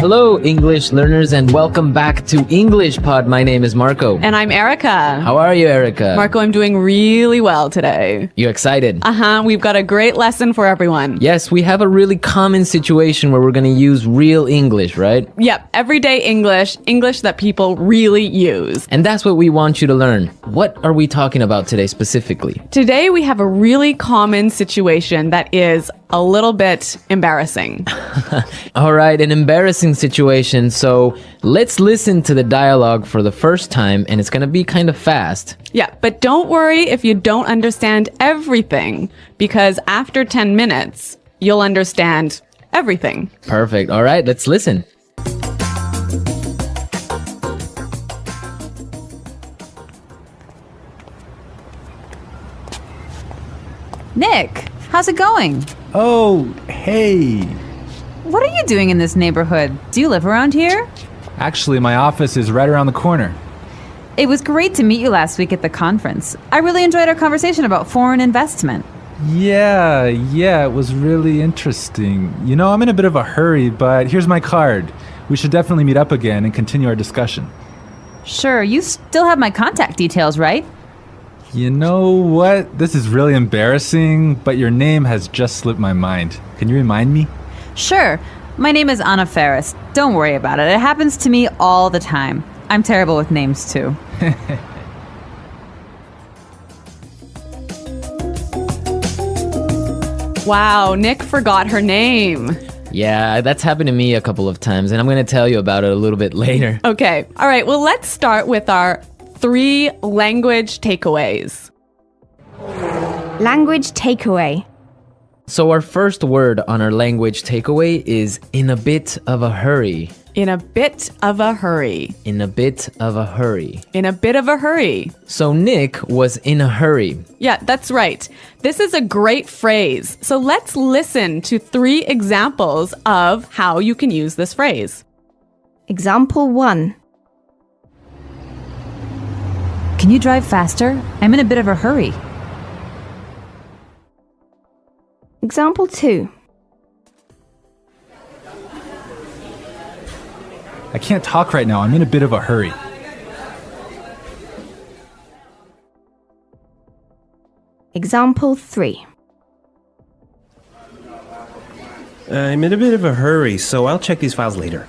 Hello, English learners, and welcome back to English Pod. My name is Marco. And I'm Erica. How are you, Erica? Marco, I'm doing really well today. You excited? We've got a great lesson for everyone. Yes, we have a really common situation where we're going to use real English, right? Yep, everyday English, English that people really use. And that's what we want you to learn. What are we talking about today specifically? Today we have a really common situation that is a little bit embarrassing. All right, an embarrassing situation. So let's listen to the dialogue for the first time, and it's going to be kind of fast. Yeah, but don't worry if you don't understand everything, because after 10 minutes, you'll understand everything. Perfect. All right, let's listen. Nick, how's it going? Oh, hey. What are you doing in this neighborhood? Do you live around here? Actually, my office is right around the corner. It was great to meet you last week at the conference. I really enjoyed our conversation about foreign investment. Yeah, it was really interesting. You know, I'm in a bit of a hurry, but here's my card. We should definitely meet up again and continue our discussion. Sure, you still have my contact details, right? You know what? This is really embarrassing, but your name has just slipped my mind. Can you remind me? Sure. My name is Anna Ferris. Don't worry about it. It happens to me all the time. I'm terrible with names, too. Wow, Nick forgot her name. Yeah, that's happened to me a couple of times, and I'm going to tell you about it a little bit later. Okay, all right, well, let's start with our 3 language takeaways. Language takeaway. So our first word on our language takeaway is in a bit of a hurry. In a bit of a hurry. In a bit of a hurry. In a bit of a hurry. So Nick was in a hurry. Yeah, that's right. This is a great phrase. So let's listen to 3 examples of how you can use this phrase. Example 1. Can you drive faster? I'm in a bit of a hurry. Example 2. I can't talk right now. I'm in a bit of a hurry. Example 3. I'm in a bit of a hurry, so I'll check these files later.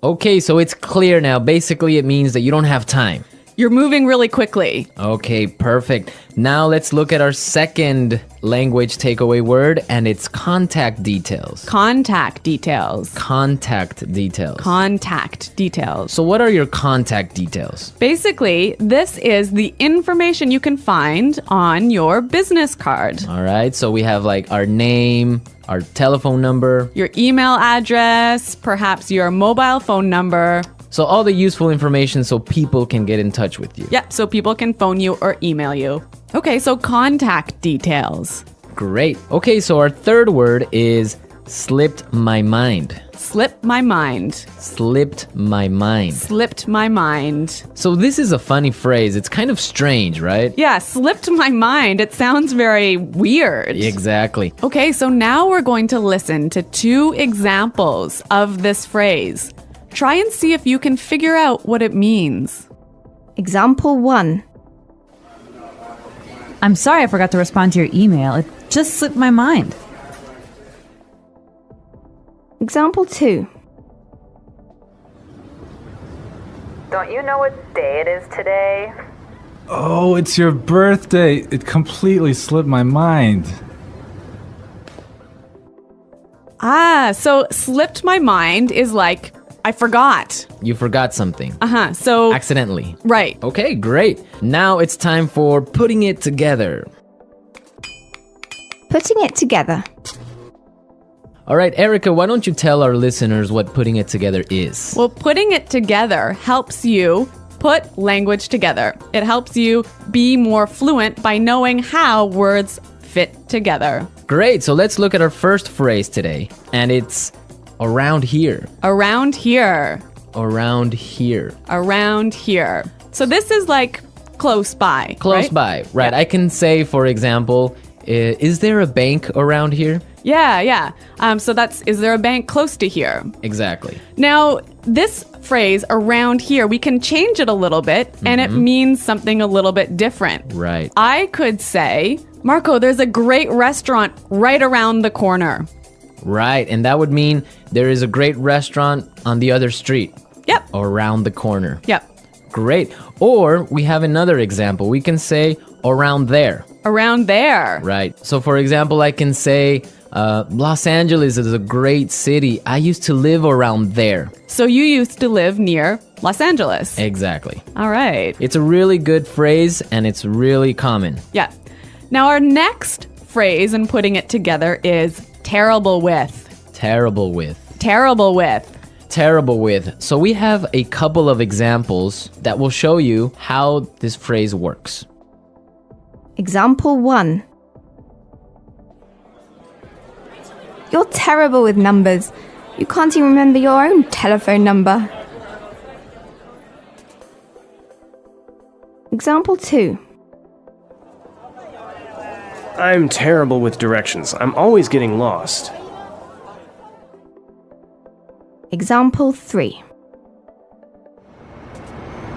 Okay, so it's clear now. Basically, it means that you don't have time. You're moving really quickly. Okay, perfect. Now let's look at our second language takeaway word, and it's contact details. Contact details. Contact details. Contact details. So what are your contact details? Basically, this is the information you can find on your business card. All right, so we have like our name, our telephone number. Your email address, perhaps your mobile phone number. So all the useful information so people can get in touch with you. Yep, so people can phone you or email you. Okay, so contact details. Great. Okay, so our third word is slipped my mind. Slipped my mind. Slipped my mind. Slipped my mind. So this is a funny phrase. It's kind of strange, right? Yeah, slipped my mind. It sounds very weird. Exactly. Okay, so now we're going to listen to 2 examples of this phrase. Try and see if you can figure out what it means. Example 1. I'm sorry I forgot to respond to your email. It just slipped my mind. Example 2. Don't you know what day it is today? Oh, it's your birthday. It completely slipped my mind. So slipped my mind is like, I forgot. You forgot something. So Accidentally. right. Okay, great. Now it's time for putting it together. Putting it together. All right, Erica, why don't you tell our listeners what putting it together is? Well, putting it together helps you put language together. It helps you be more fluent by knowing how words fit together. Great, so let's look at our first phrase today, and it's around here. Around here. Around here. Around here. So this is like close by. Close right? by, right. Yeah. I can say, for example, is there a bank around here? Yeah. So that's, is there a bank close to here? Exactly. Now, this phrase around here, we can change it a little bit and it means something a little bit different. Right. I could say, Marco, there's a great restaurant right around the corner. Right. And that would mean there is a great restaurant on the other street. Yep. Or around the corner. Yep. Great. Or we have another example. We can say around there. Around there. Right. So for example, I can say Los Angeles is a great city. I used to live around there. So you used to live near Los Angeles. Exactly. All right. It's a really good phrase and it's really common. Yeah. Now our next phrase in putting it together is terrible with. Terrible with. Terrible with. Terrible with. So we have a couple of examples that will show you how this phrase works. Example 1. You're terrible with numbers. You can't even remember your own telephone number. Example 2. I'm terrible with directions. I'm always getting lost. Example 3.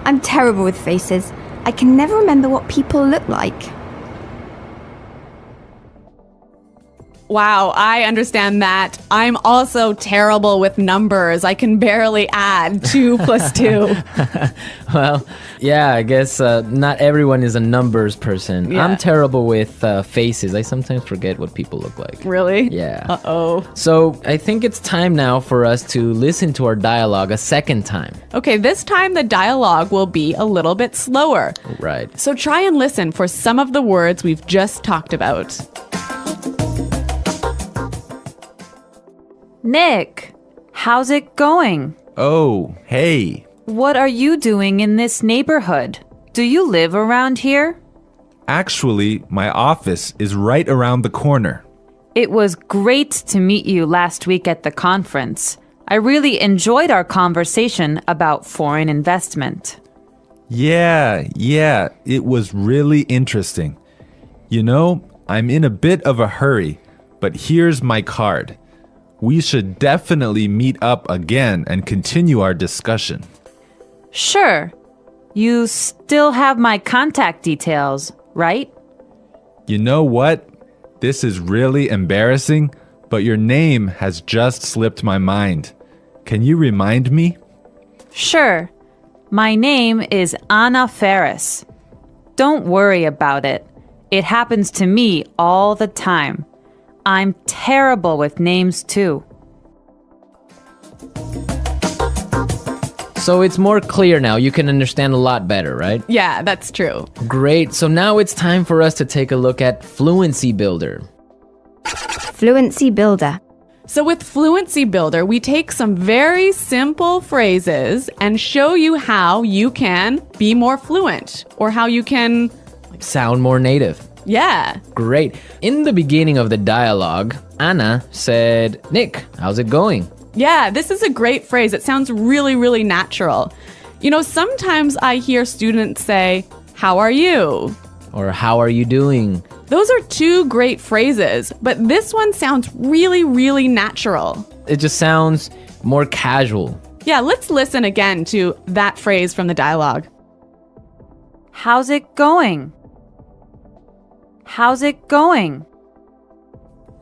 I'm terrible with faces. I can never remember what people look like. Wow, I understand that. I'm also terrible with numbers. I can barely add 2 plus 2. Well, yeah, I guess not everyone is a numbers person. Yeah. I'm terrible with faces. I sometimes forget what people look like. Really? Yeah. Uh-oh. So I think it's time now for us to listen to our dialogue a second time. Okay, this time the dialogue will be a little bit slower. Right. So try and listen for some of the words we've just talked about. Nick, how's it going? Oh, hey. What are you doing in this neighborhood? Do you live around here? Actually, my office is right around the corner. It was great to meet you last week at the conference. I really enjoyed our conversation about foreign investment. Yeah, it was really interesting. You know, I'm in a bit of a hurry, but here's my card. We should definitely meet up again and continue our discussion. Sure. You still have my contact details, right? You know what? This is really embarrassing, but your name has just slipped my mind. Can you remind me? Sure. My name is Anna Ferris. Don't worry about it. It happens to me all the time. I'm terrible with names too. So it's more clear now. You can understand a lot better, right? Yeah, that's true. Great. So now it's time for us to take a look at Fluency Builder. Fluency Builder. So with Fluency Builder, we take some very simple phrases and show you how you can be more fluent or how you can, Sound more native. yeah. Great. In the beginning of the dialogue, Anna said, Nick, how's it going? Yeah, this is a great phrase. It sounds really, really natural. You know, sometimes I hear students say, how are you? Or how are you doing? Those are 2 great phrases, but this one sounds really, really natural. It just sounds more casual. Yeah, let's listen again to that phrase from the dialogue. How's it going? How's it going?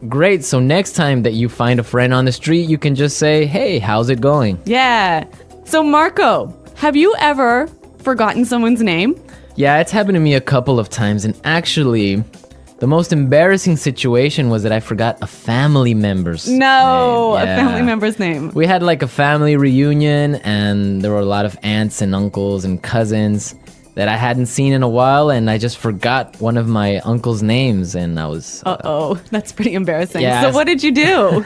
Great. So next time that you find a friend on the street, you can just say, hey, how's it going? Yeah. So Marco, have you ever forgotten someone's name? Yeah, it's happened to me a couple of times. And actually, the most embarrassing situation was that I forgot a family member's name. No, a Yeah. family member's name. We had like a family reunion and there were a lot of aunts and uncles and cousins that I hadn't seen in a while, and I just forgot one of my uncle's names, and I was... Uh-oh, that's pretty embarrassing. Yeah, So what did you do?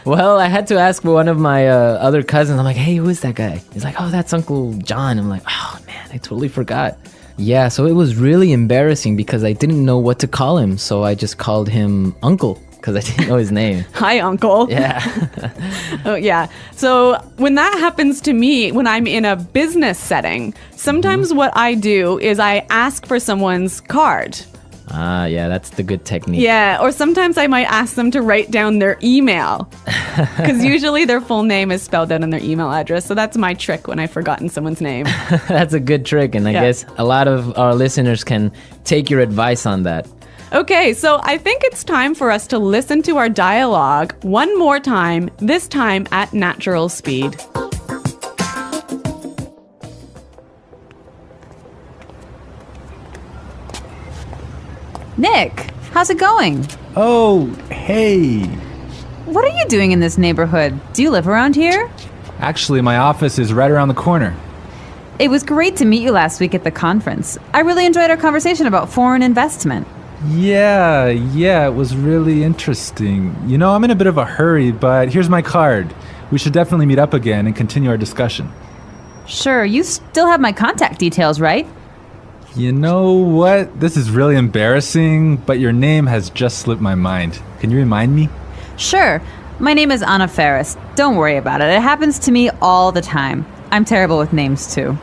Well, I had to ask one of my other cousins. I'm like, hey, who is that guy? He's like, oh, that's Uncle John. I'm like, oh, man, I totally forgot. Yeah, so it was really embarrassing because I didn't know what to call him, so I just called him Uncle because I didn't know his name. Hi, Uncle. Yeah. Oh, yeah. So when that happens to me, when I'm in a business setting, sometimes what I do is I ask for someone's card. Ah, yeah, that's the good technique. Yeah, or sometimes I might ask them to write down their email. Because usually their full name is spelled out in their email address. So that's my trick when I've forgotten someone's name. That's a good trick, and I guess a lot of our listeners can take your advice on that. Okay, so I think it's time for us to listen to our dialogue one more time, this time at natural speed. Nick, how's it going? Oh, hey. What are you doing in this neighborhood? Do you live around here? Actually, my office is right around the corner. It was great to meet you last week at the conference. I really enjoyed our conversation about foreign investment. Yeah, it was really interesting. You know, I'm in a bit of a hurry, but here's my card. We should definitely meet up again and continue our discussion. Sure, you still have my contact details, right? You know what? This is really embarrassing, but your name has just slipped my mind. Can you remind me? Sure. My name is Anna Ferris. Don't worry about it. It happens to me all the time. I'm terrible with names, too.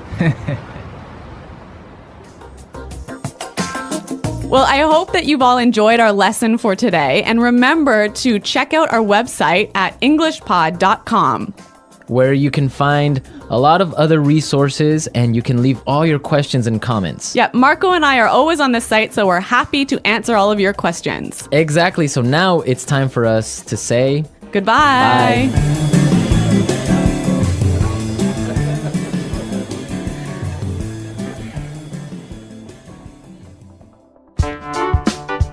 Well, I hope that you've all enjoyed our lesson for today. And remember to check out our website at englishpod.com, where you can find a lot of other resources and you can leave all your questions and comments. Yeah, Marco and I are always on the site, so we're happy to answer all of your questions. Exactly. So now it's time for us to say goodbye. Bye.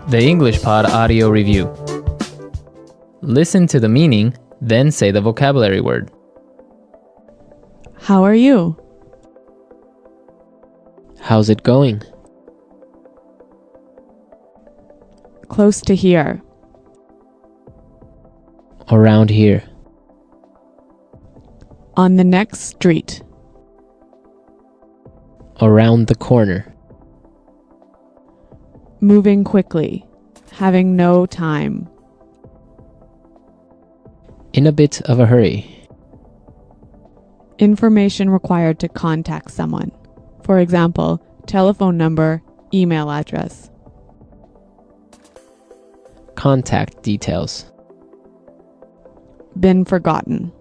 The English Pod Audio Review. Listen to the meaning, then say the vocabulary word. How are you? How's it going? Close to here. Around here. On the next street. Around the corner. Moving quickly. Having no time. In a bit of a hurry. Information required to contact someone. For example, telephone number, email address. Contact details. Been forgotten.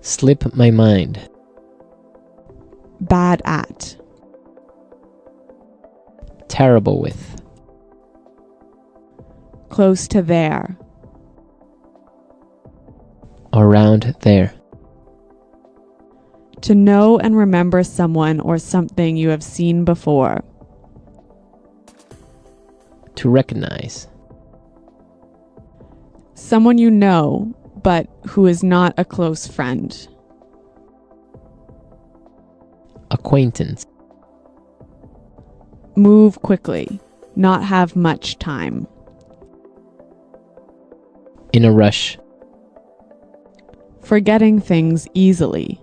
Slip my mind. Bad at. Terrible with. Close to there. Around there. To know and remember someone or something you have seen before. To recognize. Someone you know, but who is not a close friend. Acquaintance. Move quickly. Not have much time. In a rush. Forgetting things easily.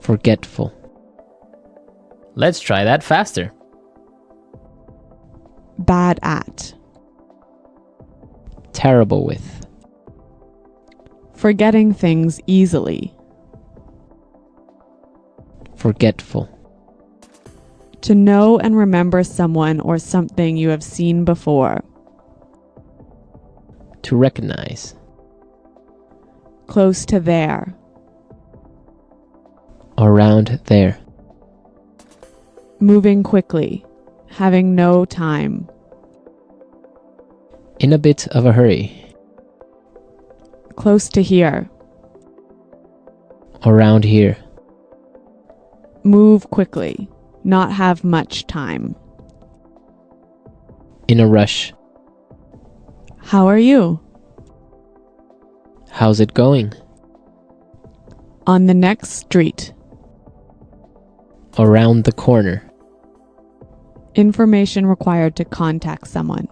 Forgetful. Let's try that faster. Bad at. Terrible with. Forgetting things easily. Forgetful. To know and remember someone or something you have seen before. To recognize. Close to there. Around there. Moving quickly. Having no time. In a bit of a hurry. Close to here. Around here. Move quickly. Not have much time. In a rush. How are you? How's it going? On the next street. Around the corner. Information required to contact someone.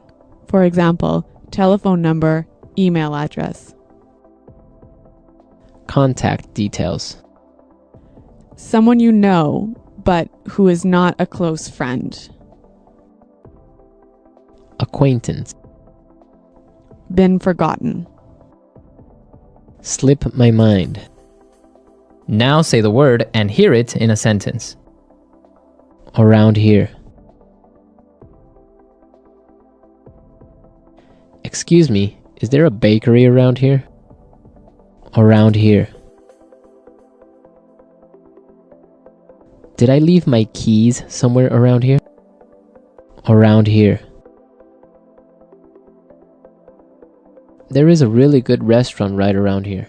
For example, telephone number, email address. Contact details. Someone you know, but who is not a close friend. Acquaintance. Been forgotten. Slip my mind. Now say the word and hear it in a sentence. Around here. Excuse me, is there a bakery around here? Around here. Did I leave my keys somewhere around here? Around here. There is a really good restaurant right around here.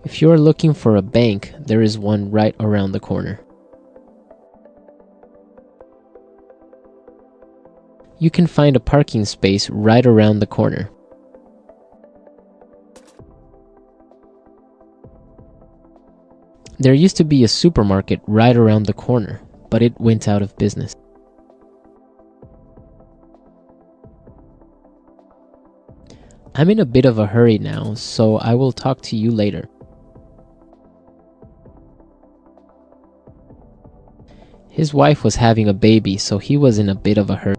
If you are looking for a bank, there is one right around the corner. You can find a parking space right around the corner. There used to be a supermarket right around the corner, but it went out of business. I'm in a bit of a hurry now, so I will talk to you later. His wife was having a baby, so he was in a bit of a hurry.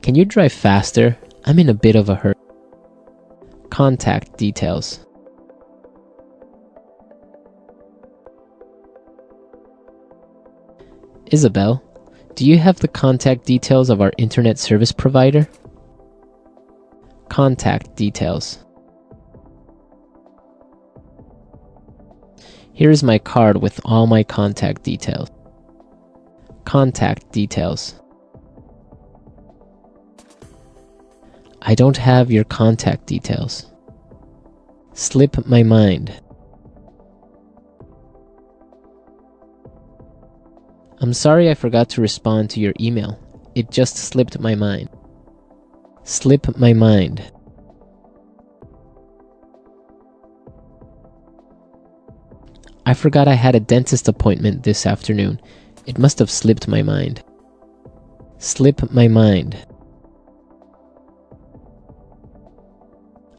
Can you drive faster? I'm in a bit of a hurry. Contact details. Isabel, do you have the contact details of our internet service provider? Contact details. Here is my card with all my contact details. Contact details. I don't have your contact details. Slip my mind. I'm sorry I forgot to respond to your email. It just slipped my mind. Slip my mind. I forgot I had a dentist appointment this afternoon. It must have slipped my mind. Slip my mind.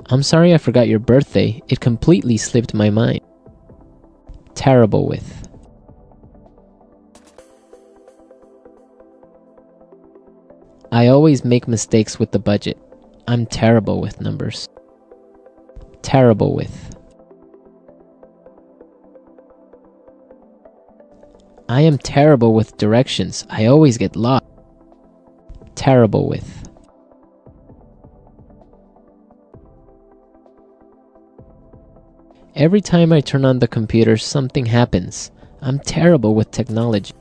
I'm sorry I forgot your birthday. It completely slipped my mind. Terrible with. I always make mistakes with the budget. I'm terrible with numbers. Terrible with. I am terrible with directions. I always get lost. Terrible with. Every time I turn on the computer, something happens. I'm terrible with technology.